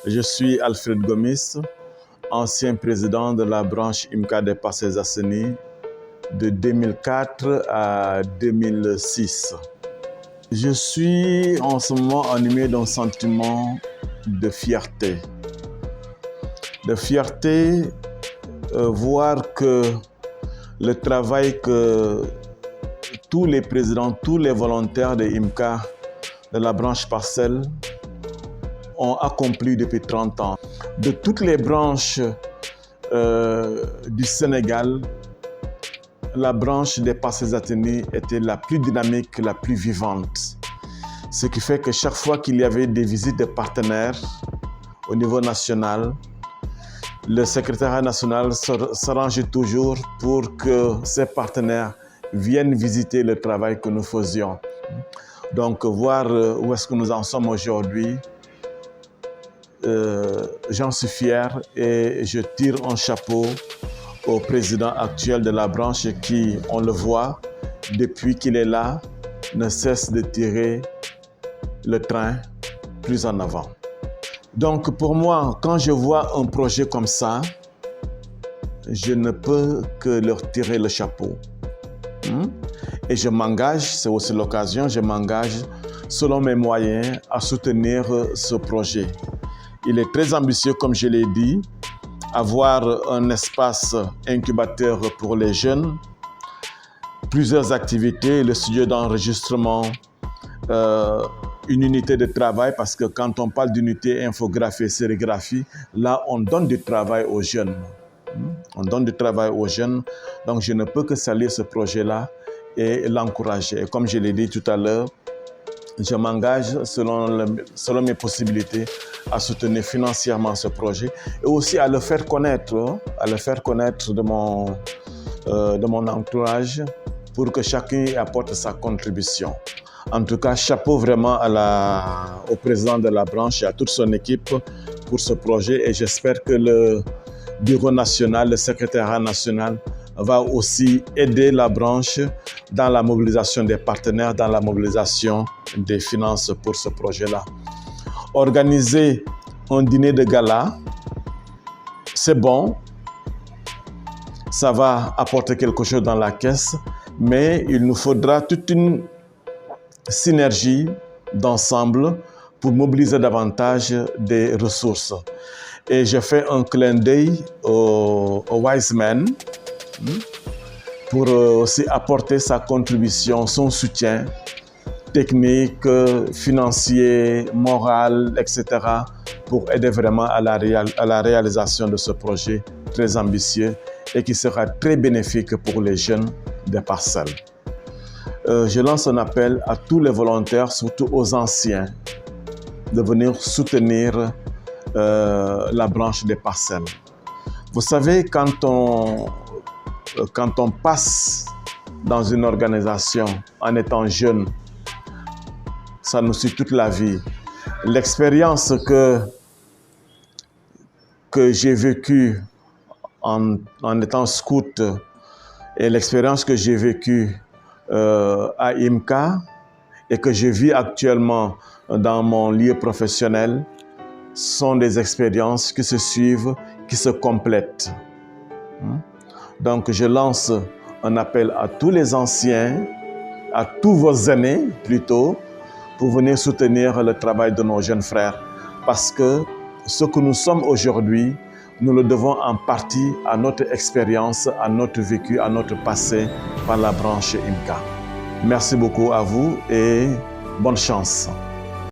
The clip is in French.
Je suis Alfred Gomis, ancien président de la branche IMCA des Parcelles-Assainies de 2004 à 2006. Je suis en ce moment animé d'un sentiment de fierté. De fierté, voir que le travail que tous les présidents, tous les volontaires de IMCA, de la branche parcelle, ont accompli depuis 30 ans. De toutes les branches du Sénégal, la branche des Parcelles-Assainies était la plus dynamique, la plus vivante. Ce qui fait que chaque fois qu'il y avait des visites de partenaires au niveau national, le secrétariat national s'arrangeait toujours pour que ces partenaires viennent visiter le travail que nous faisions. Donc, voir où est-ce que nous en sommes aujourd'hui, j'en suis fier et je tire un chapeau au président actuel de la branche qui, on le voit, depuis qu'il est là, ne cesse de tirer le train plus en avant. Donc pour moi, quand je vois un projet comme ça, je ne peux que leur tirer le chapeau. Et je m'engage, c'est aussi l'occasion, je m'engage selon mes moyens à soutenir ce projet. Il est très ambitieux, comme je l'ai dit, avoir un espace incubateur pour les jeunes, plusieurs activités, le studio d'enregistrement, une unité de travail, parce que quand on parle d'unité infographie et sérigraphie, là on donne du travail aux jeunes. On donne du travail aux jeunes, donc je ne peux que saluer ce projet-là et l'encourager. Et comme je l'ai dit tout à l'heure, je m'engage selon mes possibilités à soutenir financièrement ce projet et aussi à le faire connaître de mon entourage pour que chacun apporte sa contribution. En tout cas, chapeau vraiment au président de la branche et à toute son équipe pour ce projet et j'espère que le bureau national, le secrétariat national va aussi aider la branche dans la mobilisation des partenaires, dans la mobilisation des finances pour ce projet-là. Organiser un dîner de gala, c'est bon, ça va apporter quelque chose dans la caisse, mais il nous faudra toute une synergie d'ensemble pour mobiliser davantage des ressources. Et je fais un clin d'œil au Wise Men pour aussi apporter sa contribution, son soutien technique, financier, moral, etc. pour aider vraiment à la réalisation de ce projet très ambitieux et qui sera très bénéfique pour les jeunes des parcelles. Je lance un appel à tous les volontaires, surtout aux anciens, de venir soutenir la branche des parcelles. Vous savez, quand on passe dans une organisation en étant jeune, ça nous suit toute la vie. L'expérience que j'ai vécue en étant scout et l'expérience que j'ai vécue à IMCA et que je vis actuellement dans mon lieu professionnel sont des expériences qui se suivent, qui se complètent. Donc je lance un appel à tous les anciens, à tous vos aînés plutôt, pour venir soutenir le travail de nos jeunes frères. Parce que ce que nous sommes aujourd'hui, nous le devons en partie à notre expérience, à notre vécu, à notre passé par la branche IMCA. Merci beaucoup à vous et bonne chance.